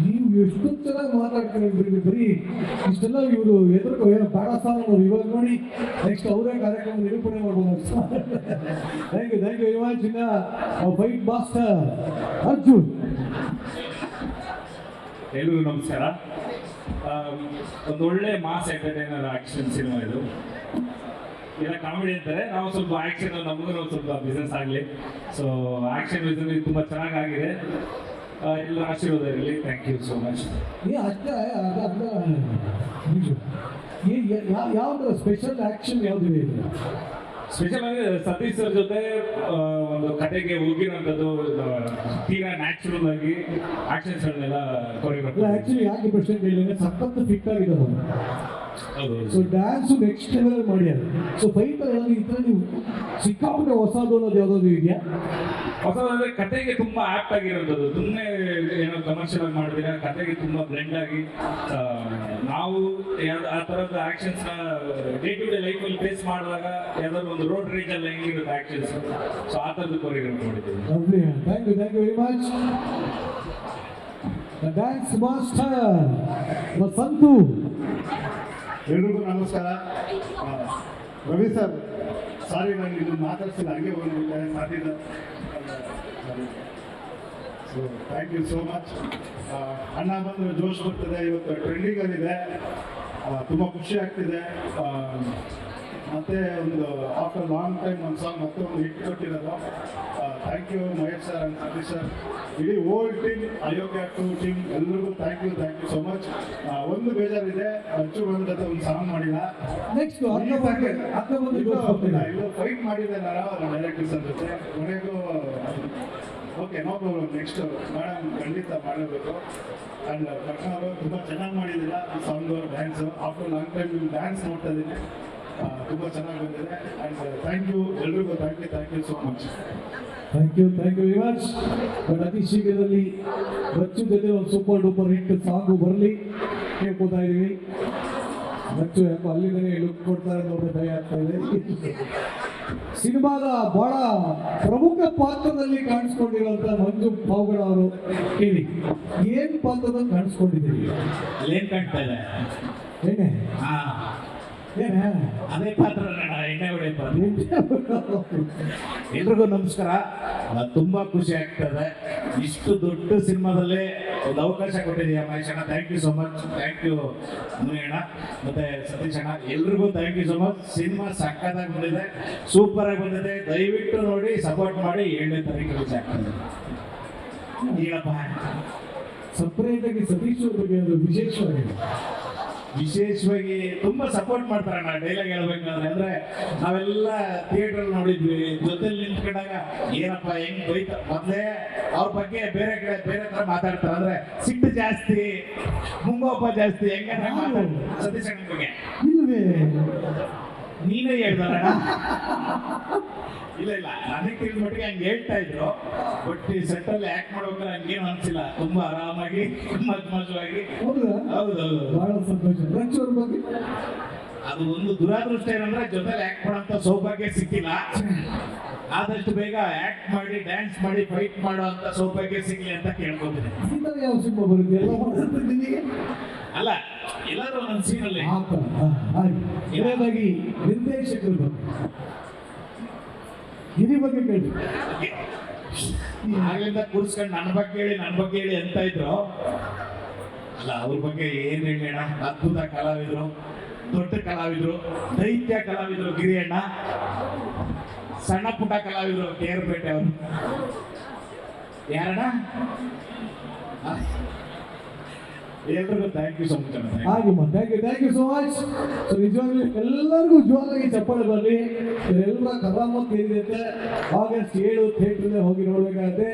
ನೀವು ಎಷ್ಟೊಂದು ಚೆನ್ನಾಗಿ ಮಾತಾಡ್ತೀರಿ ಬರೀ ಇಷ್ಟೆಲ್ಲ ಇವರು ಎದುರು ಏನೋ ಬೇಡ ಸಾರ್ ಇವಾಗ ನೋಡಿ ನೆಕ್ಸ್ಟ್ ಅವರೇ ಕಾರ್ಯಕ್ರಮ ನಿರೂಪಣೆ ಮಾಡ್ಬೋದು. Thank you very much. ಇನ್ನ ಫೈಟ್ ಮಾಸ್ಟರ್ ಅರ್ಜುನ್. ಎಲ್ರಿಗೂ ನಮಸ್ಕಾರ. ಒಂದು ಒಳ್ಳೆ ಮಾಸ್ ಎಂಟರ್ಟೈನರ್ ಆಕ್ಷನ್ ಸಿನಿಮಾ ಇದು. ಇಲ್ಲ ಕಾಮಿಡಿ ಅಂತಾರೆ, ನಾವು ಸ್ವಲ್ಪ ಆಕ್ಷನ್ ನಮಗೂ ಸ್ವಲ್ಪ ಬಿಸ್ನೆಸ್ ಆಗಲಿ. ಸೊ ಆಕ್ಷನ್ ಬಿಸ್ನೆಸ್ ತುಂಬ ಚೆನ್ನಾಗಾಗಿದೆ. ಎಲ್ಲ ಆಶೀರ್ವಾದ ಇರಲಿ. Thank you so much. ಅಷ್ಟೇ ಯಾವ್ದು ಸ್ಪೆಷಲ್ ಆಕ್ಷನ್ ಯಾವುದಿದೆ? ಸ್ಪೆಷಲ್ ಅಂದರೆ ಸತೀಶ್ ಸರ್ ಜೊತೆ ಒಂದು ಕತೆಗೆ ಹೋಗಿರೋಂಥದ್ದು ತೀರಾ ನ್ಯಾಚುರಲ್ ಆಗಿ ಆಕ್ಷನ್ಸ್ಗಳನ್ನೆಲ್ಲ ಕೊರಿಯೋಗ್ರಾಫಿ. ಆಕ್ಚುಲಿ ಯಾಕೆ ಪ್ರಶ್ನೆ ಕೇಳಿದ್ರೆ ಸಖತ್ ಫಿಟ್ ಆಗಿದೆ ಅವರು. ಹೌದು. ಸೊ ಡ್ಯಾನ್ಸ್ ನೆಕ್ಸ್ಟ್ ಲೆವೆಲ್ ಮಾಡ್ಯಾರ. ಸೊ ಫೈಟ್ ಇದರಲ್ಲಿ ಸಿಕ್ಕಾಪಟ್ಟೆ ಹೊಸದು ಅನ್ನೋದು ಯಾವುದಾದ್ರು ಇದೆಯಾ? ಹೊಸದಂದ್ರೆ ಕತೆಗೆ ತುಂಬಾ ಆಪ್ಟ್ ಆಗಿರೋಂಥದ್ದು. ಸುಮ್ಮನೆ ಏನೋ ಕಮರ್ಷಿಯಲ್ ಆಗಿ ಮಾಡಿದ್ರೆ ಕತೆಗೆ ತುಂಬಾ ಬ್ಲೆಂಡ್ ಆಗಿ ನಾವು ಆ ಥರದ ಆಕ್ಷನ್ಸ್ನ ಡೇ ಟು ಡೇ ಲೈಫಲ್ಲಿ ಫೇಸ್ ಮಾಡಿದಾಗ ಯಾವ್ದಾದ್ರು ಒಂದು ರೋಡ್ ರೇಂಜ್ ಅಲ್ಲಿ ಹೆಂಗಿರುತ್ತೆ ಆಕ್ಷನ್ಸ್, ಸೊ ಆ ಥರದ್ದು ಕೊರಿಯೋಗ್ರಾಫ್ ಮಾಡಿದ್ದೀವಿ. Thank you very much. Dance master Santhu. ಎಲ್ರಿಗೂ ನಮಸ್ಕಾರ. ರವಿ ಸರ್, ಸಾರಿ ನಾನು ಇದನ್ನು ಮಾತಾಡ್ಸಿಲ್ಲ, ಹಂಗೆ ಬಂದ್ಬಿಟ್ಟೆ ಸಾಧ್ಯದ. So thank you so much. ಅಣ್ಣ ಬಂದರೆ ಜೋಶ್ ಬರ್ತದೆ. ಇವತ್ತು ಟ್ರೆಂಡಿಂಗಲ್ಲಿದೆ, ತುಂಬ ಖುಷಿ ಆಗ್ತಿದೆ. ಮತ್ತೆ ಒಂದು ಆಫ್ಟರ್ ಲಾಂಗ್ ಟೈಮ್ ಒಂದು ಸಾಂಗ್ ಮತ್ತೆ ಒಂದು ಹಿಟ್ ಕೊಟ್ಟಿರೋದು. Thank you Mahesh sir and Satish sir, ಇಡೀ ಓಲ್ಡ್ ಟೀಮ್, ಅಯೋಗ್ಯ ಟೀಮ್ ಎಲ್ರಿಗೂ ಥ್ಯಾಂಕ್ ಯು ಸೋ ಮಚ್. ಒಂದು ಬೇಜಾರಿದೆ, ಅಚ್ಚು ಬಂದ ಜೊತೆ ಒಂದು ಸಾಂಗ್ ಮಾಡಿಲ್ಲ. ನೆಕ್ಸ್ಟ್ ಇದು ಫೈಟ್ ಮಾಡಿದೆ ನಾನು ಡೈರೆಕ್ಟರ್ ಸರ್ ಜೊತೆ ಕೊನೆಗೂ. Okay, no problem. Next madam ಖಂಡಿತ ಮಾಡಬೇಕು. ಆ್ಯಂಡ್ ಕೃಷ್ಣ ಅವರು ತುಂಬ ಚೆನ್ನಾಗಿ ಮಾಡಿದ್ದೀರಾ song, dance. After long time ನಿಮ್ಮ ಡ್ಯಾನ್ಸ್ ನೋಡ್ತಾ ಇದ್ದೀನಿ, ತುಂಬ ಚೆನ್ನಾಗಿ ಬಂದಿದೆ. ಆ್ಯಂಡ್ ಥ್ಯಾಂಕ್ ಯು ಎಲ್ರಿಗೂ. Thank you so much. Thank you very much. But ಅತಿ ಶೀಘ್ರದಲ್ಲಿ ಬಚ್ಚು ಜೊತೆ ಒಂದು ಸೂಪರ್ ಡೂಪರ್ ಹಿಟ್ ಸಾಂಗು ಬರಲಿ ಕೇಳ್ಕೊತಾ ಇದ್ದೀವಿ. ಬಚ್ಚು ಯಾಕೋ ಅಲ್ಲಿಂದಲೇ ಲುಕ್ ಕೊಡ್ತಾರೆ ಅನ್ನೋದು ಭಯ ಆಗ್ತಾ ಇದೆ. ಸಿನಿಮಾದ ಬಹಳ ಪ್ರಮುಖ ಪಾತ್ರದಲ್ಲಿ ಕಾಣಿಸ್ಕೊಂಡಿರುವಂತ ಮಂಜು ಪಾವಗಡ ಅವರು, ಹೇಳಿ ಏನ್ ಪಾತ್ರದಲ್ಲಿ ಕಾಣಿಸ್ಕೊಂಡಿದ್ದೀರಿ? ಏನ್ ಕಾಣ್ತಾ ಇದೆ? ಏನೇ ಅದೇ ಪಾತ್ರ ಎಣ್ಣೆ ಹೊಡೆ ಪಾತ್ರ. ಎಲ್ರಿಗೂ ನಮಸ್ಕಾರ. ತುಂಬಾ ಖುಷಿ ಆಗ್ತದೆ ಇಷ್ಟು ದೊಡ್ಡ ಸಿನಿಮಾದಲ್ಲಿ ಒಂದು ಅವಕಾಶ ಕೊಟ್ಟಿದ್ದೀಯ ಮಹೇಶ್ ಅಣ್ಣ. Thank you so much. Thank you Muniyanna ಮತ್ತೆ ಸತೀಶ್ ಅಣ್ಣ, ಎಲ್ರಿಗೂ thank you so much. Cinema ಸಕ್ಕತ್ತಾಗಿ ಬಂದಿದೆ, ಸೂಪರ್ ಆಗಿ ಬಂದಿದೆ. ದಯವಿಟ್ಟು ನೋಡಿ, ಸಪೋರ್ಟ್ ಮಾಡಿ. 7ನೇ ತಾರೀಕು ರಿಲೀಸ್ ಆಗ್ತದೆ. ಈಗಪ್ಪ ಸಪ್ರೇಟ್ ಆಗಿ ಸತೀಶ್ ಅವ್ರ ಬಗ್ಗೆ ಒಂದು ವಿಶೇಷವಾಗಿ ತುಂಬಾ ಸಪೋರ್ಟ್ ಮಾಡ್ತಾರೆ ಅಣ್ಣ. ಡೈಲಾಗ್ ಹೇಳ್ಬೇಕಂದ್ರೆ ಅಂದ್ರೆ ನಾವೆಲ್ಲ ಥಿಯೇಟರ್ ನೋಡಿದ್ವಿ, ಜೊತೆಲಿ ನಿಂತ್ಕೊಂಡಾಗ ಏನಪ್ಪ ಹೆಂಗ್ ಬೈತ. ಮೊದಲೇ ಅವ್ರ ಬಗ್ಗೆ ಬೇರೆ ಕಡೆ ಬೇರೆ ತರ ಮಾತಾಡ್ತಾರೆ, ಅಂದ್ರೆ ಸಿಟ್ಟು ಜಾಸ್ತಿ, ಮುಂಗೋಪ ಜಾಸ್ತಿ. ಹೆಂಗಂದ್ರೆ ಸತೀಶ್ ಅಣ್ಣ ಬಗ್ಗೆ ನೀನೇ ಹೇಳ್ದಲ್ಲ. ಇಲ್ಲ ನನಗೆ ತಿಳಿದ ಮಟ್ಟಿಗೆ ಹಂಗೆ ಹೇಳ್ತಾ ಇದ್ರು. ಬಟ್ ಈ ಸೆಟ್ಟಲ್ಲಿ ಆಕ್ಟ್ ಮಾಡ್ಬೇಕಾದ್ರೆ ಹಂಗೇನು ಅನ್ಸಿಲ್ಲ. ತುಂಬಾ ಆರಾಮಾಗಿ ಮಜವಾಗಿ. ಹೌದೌದು, ಬಹಳ ಸಂತೋಷ. ಅದು ಒಂದು ದುರಾದೃಷ್ಟ ಏನಂದ್ರೆ ಜೊತೆಲಿ ಆಕ್ಟ್ ಮಾಡೋಂಥ ಸೌಭಾಗ್ಯ ಸಿಕ್ಕಿಲ್ಲ. ಆದಷ್ಟು ಬೇಗ ಆಕ್ಟ್ ಮಾಡಿ, ಡ್ಯಾನ್ಸ್ ಮಾಡಿ, ಫೈಟ್ ಮಾಡೋ ಅಂತ ಸೌಭಾಗ್ಯ ಸಿಗ್ಲಿ ಅಂತ ಕೇಳ್ಕೊತೀನಿ. ಯಾವ ಸಿನಿಮಾ ಬರುತ್ತೆ ಎಲ್ಲ ಅಲ್ಲ, ಎಲ್ಲರೂ ಒಂದೊಂದು ಸೀನಲ್ಲಿ. ಎರಡನೇದಾಗಿ ನಿರ್ದೇಶಕರು ಹಿರಿ ಬಗ್ಗೆ ಕೇಳಿ. ಆಗ್ಲಿಂದ ಕೂರಿಸ್ಕೊಂಡು ನನ್ನ ಬಗ್ಗೆ ಹೇಳಿ ಅಂತ ಇದ್ರು. ಅಲ್ಲ, ಅವ್ರ ಬಗ್ಗೆ ಏನ್ ಹೇಳಿ ಅಣ್ಣ. ಅದ್ಭುತ ಕಲಾವಿದ್ರು, ದೊಡ್ಡ ಕಲಾವಿದ್ರು, ದೈತ್ಯ ಕಲಾವಿದ್ರು ಗಿರಿಯಣ್ಣ. ಸಣ್ಣ ಪುಟ್ಟ ಕಲಾವಿದ್ರು ಕೇರ್ಪೇಟೆ ಅವರು. ಯಾರಣ್ಣ? ಎಲ್ರಿಗೂ thank you so much. Thank you so much. So ನಿಜವಾಗ್ಲೂ ಎಲ್ಲರಿಗೂ ಜೋರಾಗಿ ಚಪ್ಪಾಳೆ ಬರಲಿ. ಎಲ್ಲರ ಕರಾಮತ್ ಏನಿದೆ August 7 ಥಿಯೇಟರ್ಗೆ ಹೋಗಿ ನೋಡ್ಬೇಕಾಗತ್ತೆ.